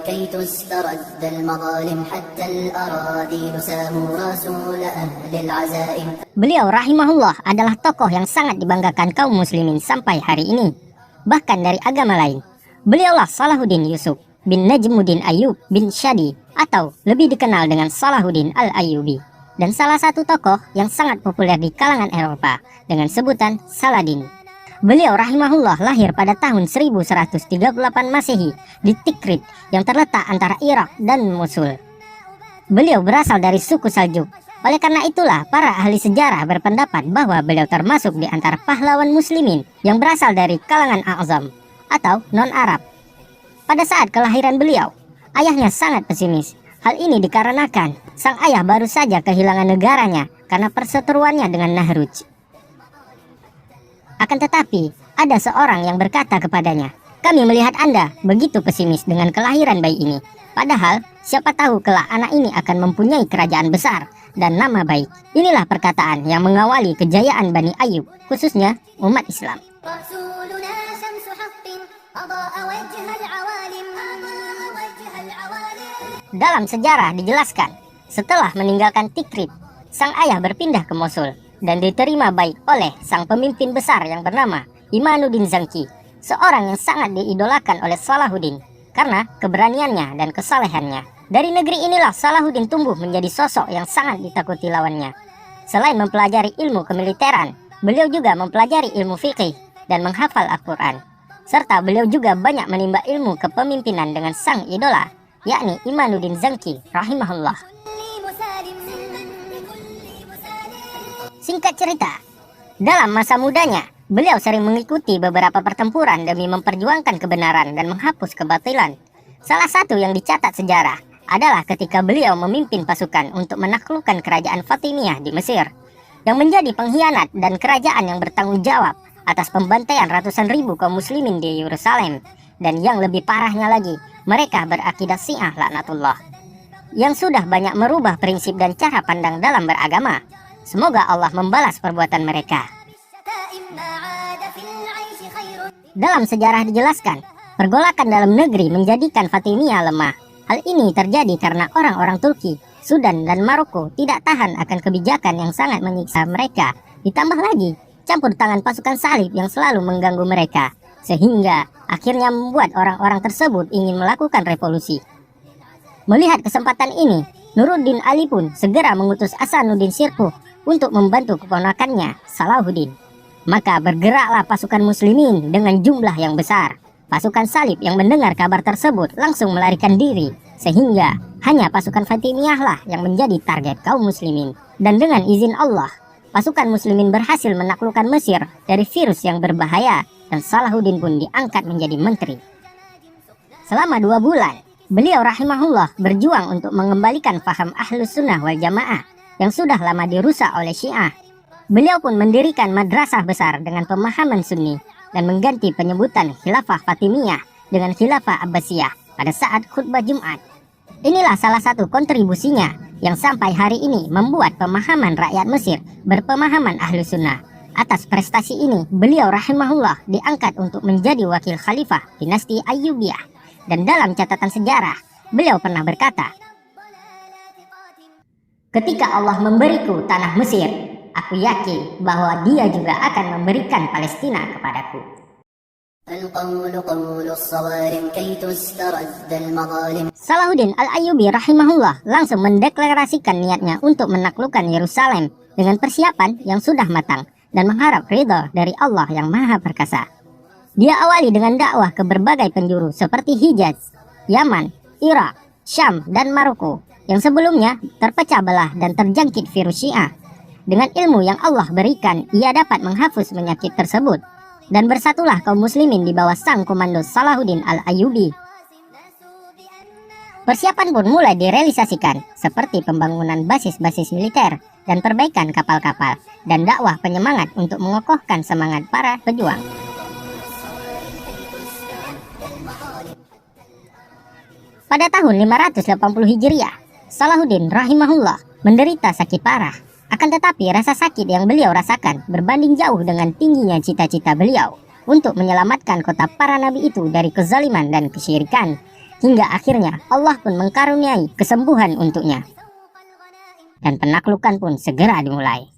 كي تسترد المظالم حتى الأراذل ساموا رسول أهل العزائم. Beliau rahimahullah adalah tokoh yang sangat dibanggakan kaum muslimin sampai hari ini, bahkan dari agama lain. Beliaulah Salahuddin Yusuf bin Najmuddin Ayyub bin Shadi, atau lebih dikenal dengan Salahuddin Al-Ayyubi, dan salah satu tokoh yang sangat populer di kalangan Eropa dengan sebutan Saladin. Beliau rahimahullah lahir pada tahun 1138 Masehi di Tikrit yang terletak antara Irak dan Mosul. Beliau berasal dari suku Saljuk. Oleh karena itulah para ahli sejarah berpendapat bahwa beliau termasuk di antara pahlawan muslimin yang berasal dari kalangan A'zam atau non-Arab. Pada saat kelahiran beliau, ayahnya sangat pesimis. Hal ini dikarenakan sang ayah baru saja kehilangan negaranya karena perseteruannya dengan Nahruj. Akan tetapi, ada seorang yang berkata kepadanya, "Kami melihat Anda begitu pesimis dengan kelahiran bayi ini. Padahal, siapa tahu kelak anak ini akan mempunyai kerajaan besar dan nama baik." Inilah perkataan yang mengawali kejayaan Bani Ayyub, khususnya umat Islam. Dalam sejarah dijelaskan, setelah meninggalkan Tikrit, sang ayah berpindah ke Mosul dan diterima baik oleh sang pemimpin besar yang bernama Imanuddin Zangki, seorang yang sangat diidolakan oleh Salahuddin karena keberaniannya dan kesalehannya. Dari negeri inilah Salahuddin tumbuh menjadi sosok yang sangat ditakuti lawannya. Selain mempelajari ilmu kemiliteran, beliau juga mempelajari ilmu fikih dan menghafal Al-Quran. Serta beliau juga banyak menimba ilmu kepemimpinan dengan sang idola, yakni Imanuddin Zangki rahimahullah. Singkat cerita, dalam masa mudanya, beliau sering mengikuti beberapa pertempuran demi memperjuangkan kebenaran dan menghapus kebatilan. Salah satu yang dicatat sejarah adalah ketika beliau memimpin pasukan untuk menaklukkan kerajaan Fatimiyah di Mesir, yang menjadi pengkhianat dan kerajaan yang bertanggung jawab atas pembantaian ratusan ribu kaum muslimin di Yerusalem. Dan yang lebih parahnya lagi, mereka berakidah Syiah laknatullah, yang sudah banyak merubah prinsip dan cara pandang dalam beragama. Semoga Allah membalas perbuatan mereka. Dalam sejarah dijelaskan, pergolakan dalam negeri menjadikan Fatimiyah lemah. Hal ini terjadi karena orang-orang Turki, Sudan, dan Maroko tidak tahan akan kebijakan yang sangat menyiksa mereka. Ditambah lagi, campur tangan pasukan salib yang selalu mengganggu mereka, sehingga akhirnya membuat orang-orang tersebut ingin melakukan revolusi. Melihat kesempatan ini, Nuruddin Ali pun segera mengutus Hasanuddin Shirkuh untuk membantu keponakannya, Salahuddin. Maka bergeraklah pasukan muslimin dengan jumlah yang besar. Pasukan salib yang mendengar kabar tersebut langsung melarikan diri, sehingga hanya pasukan Fatimiyah lah yang menjadi target kaum muslimin. Dan dengan izin Allah, pasukan muslimin berhasil menaklukkan Mesir dari virus yang berbahaya, dan Salahuddin pun diangkat menjadi menteri. Selama 2 bulan, beliau rahimahullah berjuang untuk mengembalikan faham Ahlus Sunnah wal Jamaah yang sudah lama dirusak oleh Syiah. Beliau pun mendirikan madrasah besar dengan pemahaman Sunni dan mengganti penyebutan Khilafah Fatimiyah dengan Khilafah Abbasiyah pada saat khutbah Jumat. Inilah salah satu kontribusinya yang sampai hari ini membuat pemahaman rakyat Mesir berpemahaman Ahlus Sunnah. Atas prestasi ini, beliau rahimahullah diangkat untuk menjadi wakil khalifah dinasti Ayyubiyah. Dan dalam catatan sejarah, beliau pernah berkata, "Ketika Allah memberiku tanah Mesir, aku yakin bahwa Dia juga akan memberikan Palestina kepadaku." Salahuddin Al-Ayyubi rahimahullah langsung mendeklarasikan niatnya untuk menaklukkan Yerusalem dengan persiapan yang sudah matang dan mengharap ridha dari Allah yang Maha Perkasa. Dia awali dengan dakwah ke berbagai penjuru seperti Hijaz, Yaman, Irak, Syam, dan Maroko yang sebelumnya terpecah belah dan terjangkit virus Syiah. Dengan ilmu yang Allah berikan, ia dapat menghapus penyakit tersebut. Dan bersatulah kaum muslimin di bawah sang komando Salahuddin Al-Ayyubi. Persiapan pun mulai direalisasikan, seperti pembangunan basis-basis militer dan perbaikan kapal-kapal, dan dakwah penyemangat untuk mengokohkan semangat para pejuang. Pada tahun 580 Hijriah, Salahuddin rahimahullah menderita sakit parah. Akan tetapi rasa sakit yang beliau rasakan berbanding jauh dengan tingginya cita-cita beliau untuk menyelamatkan kota para nabi itu dari kezaliman dan kesyirikan. hingga akhirnya Allah pun mengkaruniai kesembuhan untuknya. Dan penaklukan pun segera dimulai.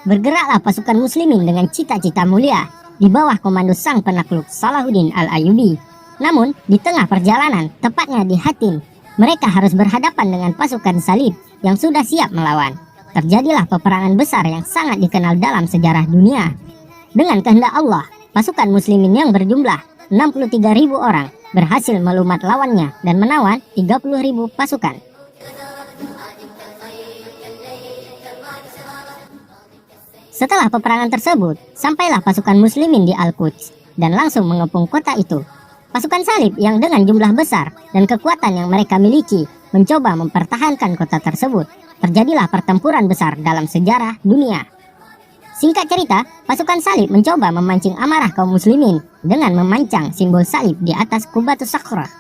Bergeraklah pasukan muslimin dengan cita-cita mulia di bawah komando sang penakluk Salahuddin Al-Ayyubi. Namun, di tengah perjalanan, tepatnya di Hatim, mereka harus berhadapan dengan pasukan salib yang sudah siap melawan. Terjadilah peperangan besar yang sangat dikenal dalam sejarah dunia. Dengan kehendak Allah, pasukan muslimin yang berjumlah 63.000 orang berhasil melumat lawannya dan menawan 30.000 pasukan. Setelah peperangan tersebut, sampailah pasukan muslimin di Al-Quds dan langsung mengepung kota itu. Pasukan salib yang dengan jumlah besar dan kekuatan yang mereka miliki mencoba mempertahankan kota tersebut. Terjadilah pertempuran besar dalam sejarah dunia. Singkat cerita, pasukan salib mencoba memancing amarah kaum muslimin dengan memancang simbol salib di atas Qubatus Sakhrah.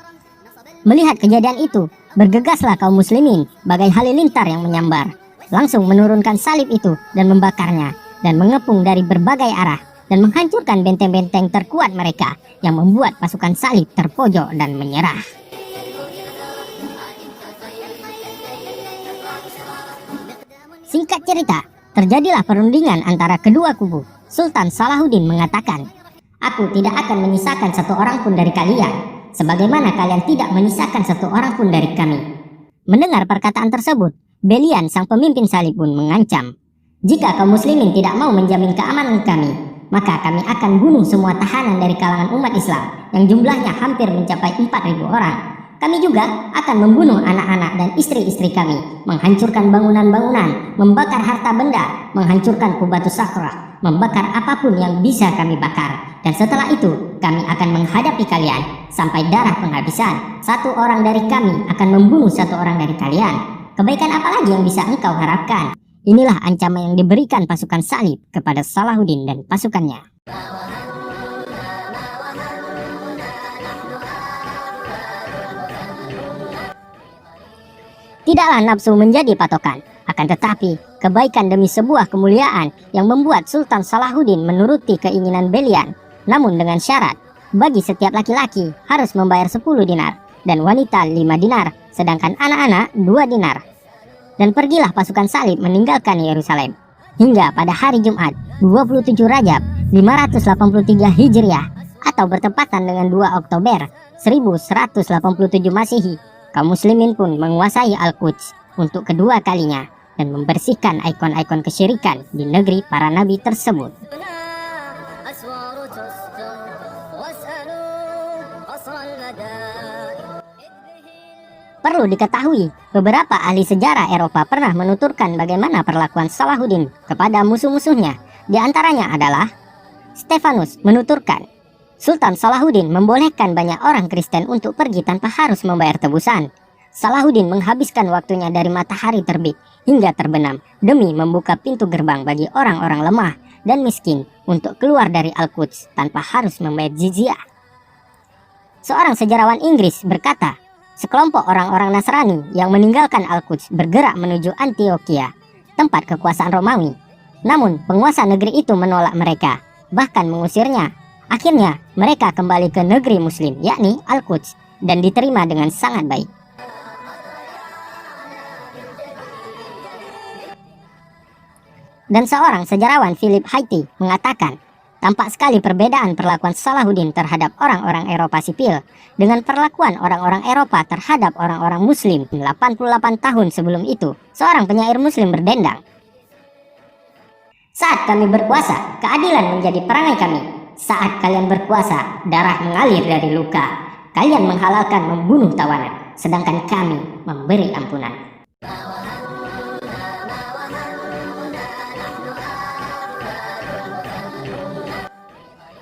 Melihat kejadian itu, bergegaslah kaum muslimin bagai halilintar yang menyambar, langsung menurunkan salib itu dan membakarnya, dan mengepung dari berbagai arah dan menghancurkan benteng-benteng terkuat mereka yang membuat pasukan salib terpojok dan menyerah. Singkat cerita, terjadilah perundingan antara kedua kubu. Sultan Salahuddin mengatakan, "Aku tidak akan menyisakan satu orang pun dari kalian, sebagaimana kalian tidak menyisakan satu orang pun dari kami." Mendengar perkataan tersebut, Belian sang pemimpin salib pun mengancam, "Jika kaum muslimin tidak mau menjamin keamanan kami, maka kami akan bunuh semua tahanan dari kalangan umat Islam yang jumlahnya hampir mencapai 4.000 orang. Kami juga akan membunuh anak-anak dan istri-istri kami, menghancurkan bangunan-bangunan, membakar harta benda, menghancurkan Qubatus Sakhrah, membakar apapun yang bisa kami bakar. Dan setelah itu, kami akan menghadapi kalian sampai darah penghabisan. Satu orang dari kami akan membunuh satu orang dari kalian. Kebaikan apa lagi yang bisa engkau harapkan?" Inilah ancaman yang diberikan pasukan salib kepada Salahuddin dan pasukannya. Tidaklah nafsu menjadi patokan, akan tetapi kebaikan demi sebuah kemuliaan yang membuat Sultan Salahuddin menuruti keinginan Belian, namun dengan syarat, bagi setiap laki-laki harus membayar 10 dinar dan wanita 5 dinar, sedangkan anak-anak 2 dinar. Dan pergilah pasukan salib meninggalkan Yerusalem. Hingga pada hari Jumat 27 Rajab 583 Hijriah atau bertepatan dengan 2 Oktober 1187 Masehi, kaum muslimin pun menguasai Al-Quds untuk kedua kalinya dan membersihkan ikon-ikon kesyirikan di negeri para nabi tersebut. Perlu diketahui, beberapa ahli sejarah Eropa pernah menuturkan bagaimana perlakuan Salahuddin kepada musuh-musuhnya. Di antaranya adalah Stefanus menuturkan, Sultan Salahuddin membolehkan banyak orang Kristen untuk pergi tanpa harus membayar tebusan. Salahuddin menghabiskan waktunya dari matahari terbit hingga terbenam demi membuka pintu gerbang bagi orang-orang lemah dan miskin untuk keluar dari Al-Quds tanpa harus membayar jizyah. Seorang sejarawan Inggris berkata, sekelompok orang-orang Nasrani yang meninggalkan Al-Quds bergerak menuju Antioquia, tempat kekuasaan Romawi. Namun penguasa negeri itu menolak mereka, bahkan mengusirnya. Akhirnya mereka kembali ke negeri Muslim, yakni Al-Quds, dan diterima dengan sangat baik. Dan seorang sejarawan Philip Haiti mengatakan, tampak sekali perbedaan perlakuan Salahuddin terhadap orang-orang Eropa sipil dengan perlakuan orang-orang Eropa terhadap orang-orang Muslim. 88 tahun sebelum itu, seorang penyair Muslim berdendang, "Saat kami berkuasa, keadilan menjadi perangai kami. Saat kalian berkuasa, darah mengalir dari luka. Kalian menghalalkan membunuh tawanan, sedangkan kami memberi ampunan."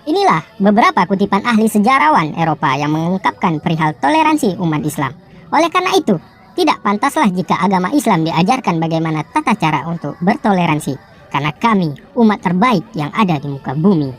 Inilah beberapa kutipan ahli sejarawan Eropa yang mengungkapkan perihal toleransi umat Islam. Oleh karena itu, tidak pantaslah jika agama Islam diajarkan bagaimana tata cara untuk bertoleransi, karena kami umat terbaik yang ada di muka bumi.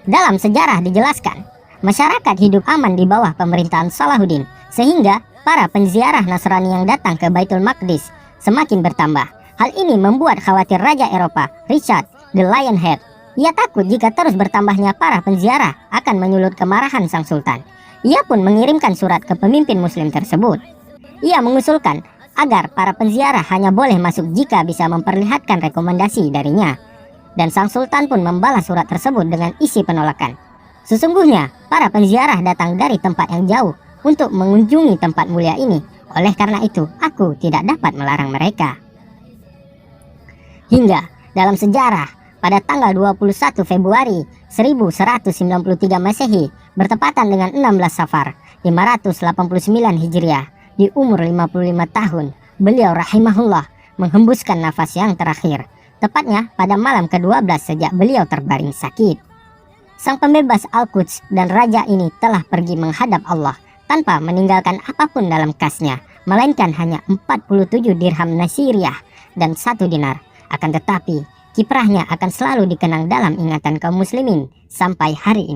Dalam sejarah dijelaskan, masyarakat hidup aman di bawah pemerintahan Salahuddin, sehingga para penziarah Nasrani yang datang ke Baitul Maqdis semakin bertambah. Hal ini membuat khawatir Raja Eropa, Richard the Lionhead. Ia takut jika terus bertambahnya para penziarah akan menyulut kemarahan sang sultan. Ia pun mengirimkan surat ke pemimpin muslim tersebut. Ia mengusulkan agar para penziarah hanya boleh masuk jika bisa memperlihatkan rekomendasi darinya. Dan sang sultan pun membalas surat tersebut dengan isi penolakan. Sesungguhnya, para penziarah datang dari tempat yang jauh untuk mengunjungi tempat mulia ini. Oleh karena itu, aku tidak dapat melarang mereka. Hingga dalam sejarah, pada tanggal 21 Februari 1193 Masehi, bertepatan dengan 16 Safar 589 Hijriah, di umur 55 tahun, beliau rahimahullah menghembuskan nafas yang terakhir, tepatnya pada malam ke-12 sejak beliau terbaring sakit. Sang pembebas Al-Quds dan raja ini telah pergi menghadap Allah tanpa meninggalkan apapun dalam kasnya, melainkan hanya 47 dirham Nasiriyah dan 1 dinar. Akan tetapi, kiprahnya akan selalu dikenang dalam ingatan kaum muslimin sampai hari ini.